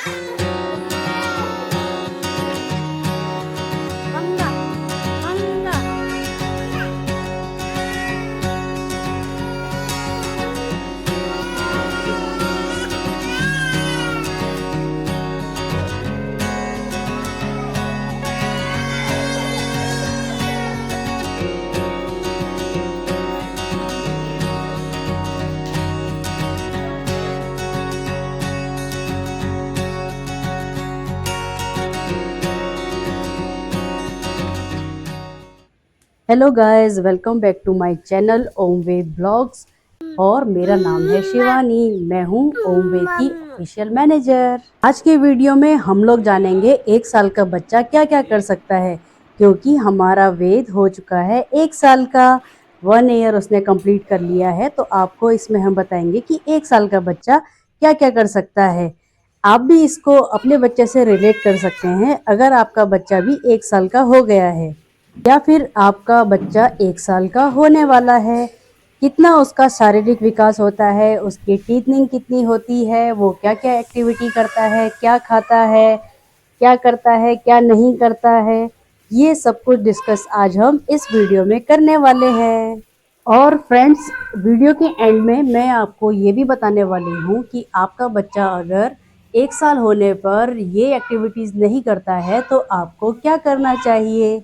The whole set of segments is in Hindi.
अंगा अंगा। Hello guys, welcome back to my channel Omved blogs. और मेरा नाम है शिवानी। मैं हूँ ओमवेद की ऑफिशियल मैनेजर। आज के वीडियो में हम लोग जानेंगे 1 साल का बच्चा क्या क्या कर सकता है, क्योंकि हमारा वेद हो चुका है 1 साल का। 1 ईयर उसने कंप्लीट कर लिया है। तो आपको इसमें हम बताएंगे कि 1 साल का बच्चा क्या क्या कर सकता है। आप भी इसको अपने बच्चे से रिलेट कर सकते हैं अगर आपका बच्चा भी 1 साल का हो गया है या फिर आपका बच्चा 1 साल का होने वाला है। कितना उसका शारीरिक विकास होता है, उसकी टीचिंग कितनी होती है, वो क्या क्या एक्टिविटी करता है, क्या खाता है, क्या करता है, क्या नहीं करता है, ये सब कुछ डिस्कस आज हम इस वीडियो में करने वाले हैं। और फ्रेंड्स, वीडियो के एंड में मैं आपको ये भी बताने वाली हूँ कि आपका बच्चा अगर 1 साल होने पर ये एक्टिविटीज़ नहीं करता है तो आपको क्या करना चाहिए।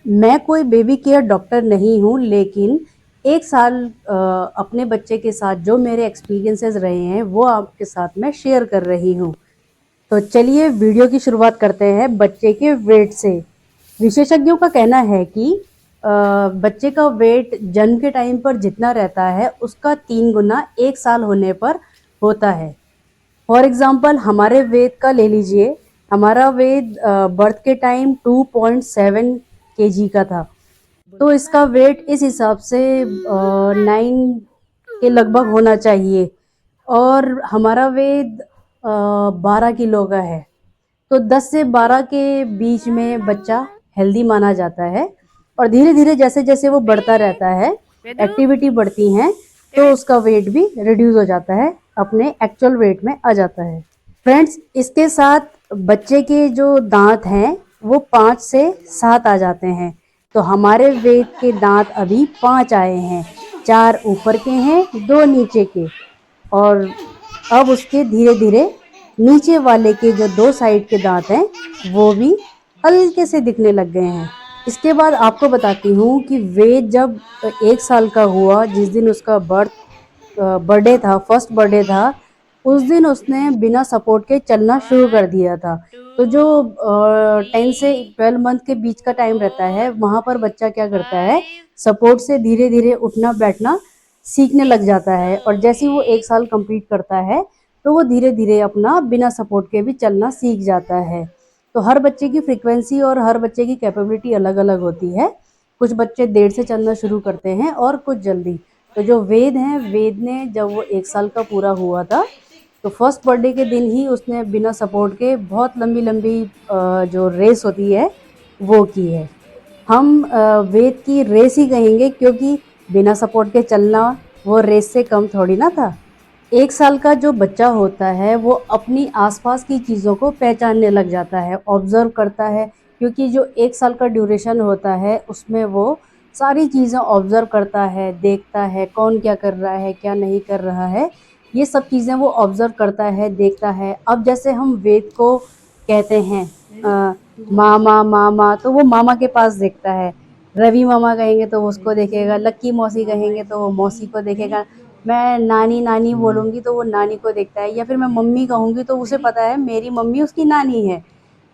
मैं कोई बेबी केयर डॉक्टर नहीं हूँ, लेकिन 1 साल अपने बच्चे के साथ जो मेरे एक्सपीरियंसेस रहे हैं वो आपके साथ मैं शेयर कर रही हूँ। तो चलिए वीडियो की शुरुआत करते हैं बच्चे के वेट से। विशेषज्ञों का कहना है कि बच्चे का वेट जन्म के टाइम पर जितना रहता है उसका 3 गुना 1 साल होने पर होता है। फॉर एग्जाम्पल हमारे वेट का ले लीजिए। हमारा वेट बर्थ के टाइम 2.7 केजी का था, तो इसका वेट इस हिसाब से 9 के लगभग होना चाहिए। और हमारा वेट 12 किलो का है, तो 10 से 12 के बीच में बच्चा हेल्दी माना जाता है। और धीरे धीरे जैसे जैसे वो बढ़ता रहता है, एक्टिविटी बढ़ती हैं, तो उसका वेट भी रिड्यूस हो जाता है, अपने एक्चुअल वेट में आ जाता है। फ्रेंड्स, इसके साथ बच्चे के जो दांत हैं वो 5 से 7 आ जाते हैं। तो हमारे वेद के दांत अभी 5 आए हैं, 4 ऊपर के हैं, 2 नीचे के। और अब उसके धीरे धीरे नीचे वाले के जो 2 साइड के दांत हैं वो भी हल्के से दिखने लग गए हैं। इसके बाद आपको बताती हूँ कि वेद जब 1 साल का हुआ, जिस दिन उसका बर्थडे था, फर्स्ट बर्थडे था, उस दिन उसने बिना सपोर्ट के चलना शुरू कर दिया था। तो जो 10 से 12 मंथ के बीच का टाइम रहता है, वहाँ पर बच्चा क्या करता है, सपोर्ट से धीरे धीरे उठना बैठना सीखने लग जाता है। और जैसे ही वो 1 साल कंप्लीट करता है तो वो धीरे धीरे अपना बिना सपोर्ट के भी चलना सीख जाता है। तो हर बच्चे की फ्रीक्वेंसी और हर बच्चे की कैपेबिलिटी अलग अलग होती है। कुछ बच्चे देर से चलना शुरू करते हैं और कुछ जल्दी। तो जो वेद हैं, वेद ने जब वो 1 साल का पूरा हुआ था तो फर्स्ट बर्थडे के दिन ही उसने बिना सपोर्ट के बहुत लंबी लंबी जो रेस होती है वो की है। हम वेद की रेस ही कहेंगे, क्योंकि बिना सपोर्ट के चलना वो रेस से कम थोड़ी ना था। 1 साल का जो बच्चा होता है वो अपनी आसपास की चीज़ों को पहचानने लग जाता है, ऑब्जर्व करता है। क्योंकि जो 1 साल का ड्यूरेशन होता है उसमें वो सारी चीज़ें ऑब्जर्व करता है, देखता है कौन क्या कर रहा है, क्या नहीं कर रहा है। ये सब चीज़ें वो ऑब्जर्व करता है, देखता है। अब जैसे हम वेद को कहते हैं मामा मामा, तो वो मामा के पास देखता है। रवि मामा कहेंगे तो वो उसको देखेगा, लक्की मौसी कहेंगे तो वो मौसी को देखेगा। मैं नानी नानी बोलूँगी तो वो नानी को देखता है, या फिर मैं मम्मी कहूँगी तो उसे पता है मेरी मम्मी उसकी नानी है।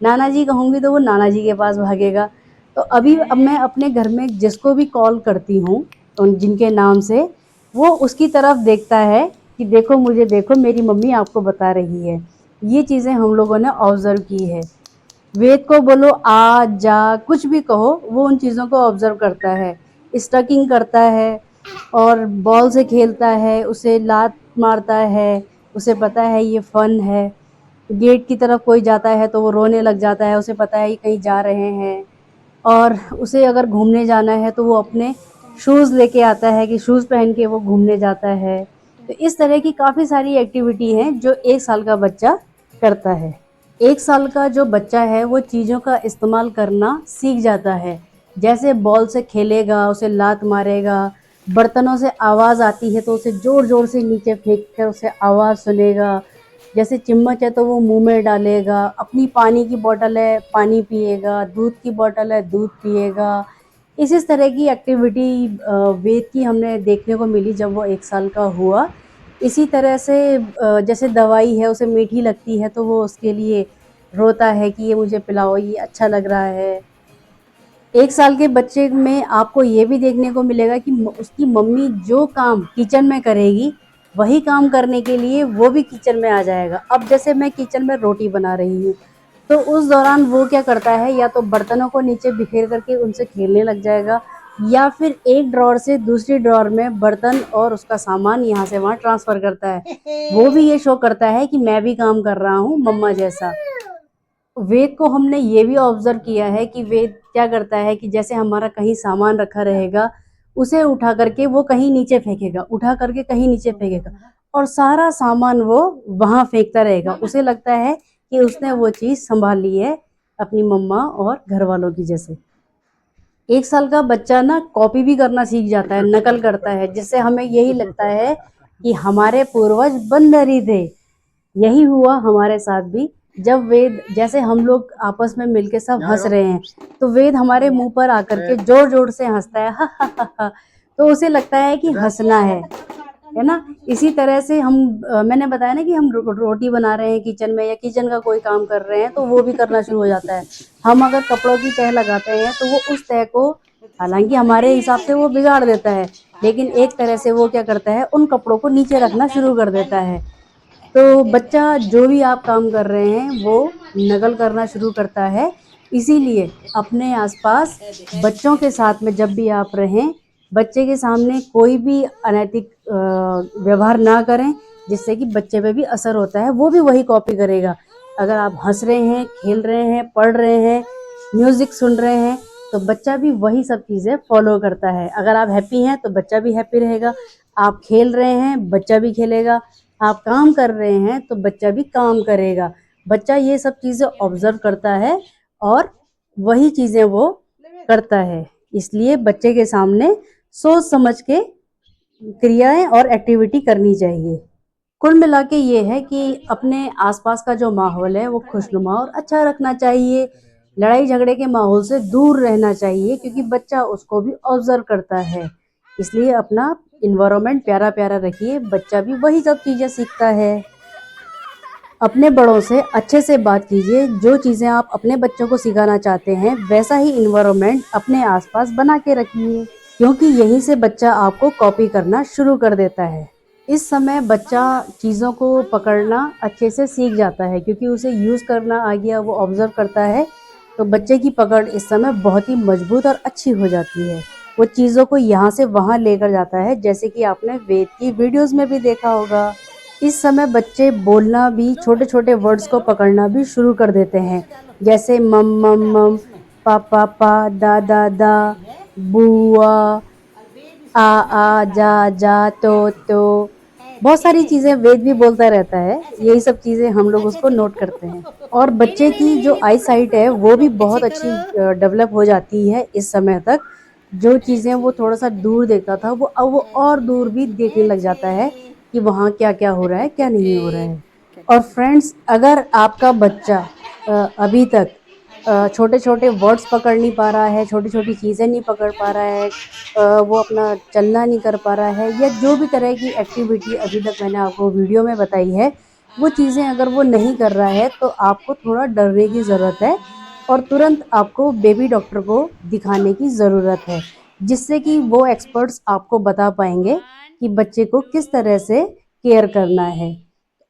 नाना जी कहूँगी तो वो नाना जी के पास भागेगा। तो अब मैं अपने घर में जिसको भी कॉल करती हूँ उन जिनके नाम से, वो उसकी तरफ देखता है कि देखो मुझे, देखो मेरी मम्मी आपको बता रही है। ये चीज़ें हम लोगों ने ऑब्जर्व की है। वेद को बोलो आ जा कुछ भी कहो, वो उन चीज़ों को ऑब्जर्व करता है, स्टकिंग करता है और बॉल से खेलता है, उसे लात मारता है। उसे पता है ये फन है। गेट की तरफ कोई जाता है तो वो रोने लग जाता है, उसे पता है ये कहीं जा रहे हैं। और उसे अगर घूमने जाना है तो वो अपने शूज़ लेके आता है कि शूज़ पहन के वो घूमने जाता है। तो इस तरह की काफ़ी सारी एक्टिविटी हैं जो 1 साल का बच्चा करता है। 1 साल का जो बच्चा है वो चीज़ों का इस्तेमाल करना सीख जाता है। जैसे बॉल से खेलेगा, उसे लात मारेगा, बर्तनों से आवाज़ आती है तो उसे ज़ोर ज़ोर से नीचे फेंक कर उसे आवाज़ सुनेगा। जैसे चम्मच है तो वो मुंह में डालेगा, अपनी पानी की बोतल है पानी पिएगा, दूध की बोतल है दूध पिएगा। इस तरह की एक्टिविटी वेद की हमने देखने को मिली जब वो 1 साल का हुआ। इसी तरह से जैसे दवाई है उसे मीठी लगती है तो वो उसके लिए रोता है कि ये मुझे पिलाओ, ये अच्छा लग रहा है। 1 साल के बच्चे में आपको ये भी देखने को मिलेगा कि उसकी मम्मी जो काम किचन में करेगी वही काम करने के लिए वो भी किचन में आ जाएगा। अब जैसे मैं किचन में रोटी बना रही हूँ तो उस दौरान वो क्या करता है, या तो बर्तनों को नीचे बिखेर करके उनसे खेलने लग जाएगा, या फिर एक ड्रॉअर से दूसरी ड्रॉअर में बर्तन और उसका सामान यहाँ से वहाँ ट्रांसफर करता है। वो भी ये शो करता है कि मैं भी काम कर रहा हूँ मम्मा जैसा। वेद को हमने ये भी ऑब्जर्व किया है कि वेद क्या करता है कि जैसे हमारा कहीं सामान रखा रहेगा उसे उठा करके वो कहीं नीचे फेंकेगा, उठा करके कहीं नीचे फेंकेगा और सारा सामान वो वहां फेंकता रहेगा। उसे लगता है कि उसने वो चीज संभाल ली है अपनी मम्मा और घर वालों की जैसे। 1 साल का बच्चा ना कॉपी भी करना सीख जाता है, नकल करता है, जिससे हमें यही लगता है कि हमारे पूर्वज बंदर ही थे। यही हुआ हमारे साथ भी। जब वेद, जैसे हम लोग आपस में मिलके सब हंस रहे हैं तो वेद हमारे मुंह पर आकर के जोर जोर से हंसता है, हा हा हा हा। तो उसे लगता है कि हंसना है ना। इसी तरह से हम मैंने बताया ना कि हम रोटी बना रहे हैं किचन में या किचन का कोई काम कर रहे हैं तो वो भी करना शुरू हो जाता है। हम अगर कपड़ों की तह लगाते हैं तो वो उस तह को, हालांकि हमारे हिसाब से वो बिगाड़ देता है, लेकिन एक तरह से वो क्या करता है, उन कपड़ों को नीचे रखना शुरू कर देता है। तो बच्चा जो भी आप काम कर रहे हैं वो नकल करना शुरू करता है। इसीलिए अपने आसपास बच्चों के साथ में जब भी आप रहें, बच्चे के सामने कोई भी अनैतिक व्यवहार ना करें, जिससे कि बच्चे पे भी असर होता है, वो भी वही कॉपी करेगा। अगर आप हंस रहे हैं, खेल रहे हैं, पढ़ रहे हैं, म्यूजिक सुन रहे हैं तो बच्चा भी वही सब चीज़ें फॉलो करता है। अगर आप हैप्पी हैं तो बच्चा भी हैप्पी रहेगा, आप खेल रहे हैं बच्चा भी खेलेगा, आप काम कर रहे हैं तो बच्चा भी काम करेगा। बच्चा ये सब चीज़ें ऑब्जर्व करता है और वही चीज़ें वो करता है। इसलिए बच्चे के सामने सोच समझ के क्रियाएं और एक्टिविटी करनी चाहिए। कुल मिला के ये है कि अपने आसपास का जो माहौल है वो खुशनुमा और अच्छा रखना चाहिए। लड़ाई झगड़े के माहौल से दूर रहना चाहिए क्योंकि बच्चा उसको भी ऑब्जर्व करता है। इसलिए अपना इन्वायरमेंट प्यारा प्यारा रखिए, बच्चा भी वही सब चीज़ें सीखता है। अपने बड़ों से अच्छे से बात कीजिए, जो चीज़ें आप अपने बच्चों को सिखाना चाहते हैं वैसा ही इन्वायरमेंट अपने आसपास बना के रखिए, क्योंकि यहीं से बच्चा आपको कॉपी करना शुरू कर देता है। इस समय बच्चा चीज़ों को पकड़ना अच्छे से सीख जाता है क्योंकि उसे यूज़ करना आ गया, वो ऑब्जर्व करता है। तो बच्चे की पकड़ इस समय बहुत ही मजबूत और अच्छी हो जाती है। वो चीज़ों को यहाँ से वहाँ लेकर जाता है, जैसे कि आपने वेद की वीडियोस में भी देखा होगा। इस समय बच्चे बोलना भी, छोटे छोटे वर्ड्स को पकड़ना भी शुरू कर देते हैं, जैसे मम मम मम, पा दा दा दा, बुआ, आ जा जा, तो बहुत सारी चीज़ें वेद भी बोलता रहता है। यही सब चीज़ें हम लोग उसको नोट करते हैं। और बच्चे की जो आई साइट है वो भी बहुत अच्छी डेवलप हो जाती है इस समय तक। जो चीज़ें वो थोड़ा सा दूर देखता था वो अब वो और दूर भी देखने लग जाता है कि वहाँ क्या क्या हो रहा है, क्या नहीं हो रहा है। और फ्रेंड्स, अगर आपका बच्चा अभी तक छोटे छोटे वर्ड्स पकड़ नहीं पा रहा है, छोटी छोटी चीज़ें नहीं पकड़ पा रहा है, वो अपना चलना नहीं कर पा रहा है, या जो भी तरह की एक्टिविटी अभी तक मैंने आपको वीडियो में बताई है वो चीज़ें अगर वो नहीं कर रहा है तो आपको थोड़ा डरने की ज़रूरत है और तुरंत आपको बेबी डॉक्टर को दिखाने की ज़रूरत है, जिससे कि वो एक्सपर्ट्स आपको बता पाएंगे कि बच्चे को किस तरह से केयर करना है।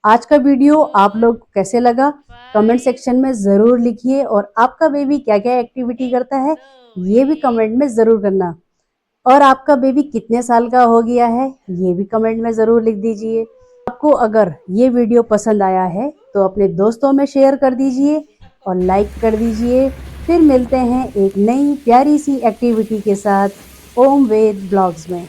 आज का वीडियो आप लोग को कैसे लगा कमेंट सेक्शन में ज़रूर लिखिए, और आपका बेबी क्या क्या एक्टिविटी करता है ये भी कमेंट में ज़रूर करना, और आपका बेबी कितने साल का हो गया है ये भी कमेंट में ज़रूर लिख दीजिए। आपको अगर ये वीडियो पसंद आया है तो अपने दोस्तों में शेयर कर दीजिए और लाइक कर दीजिए। फिर मिलते हैं एक नई प्यारी सी एक्टिविटी के साथ ओम वेद ब्लॉग्स में।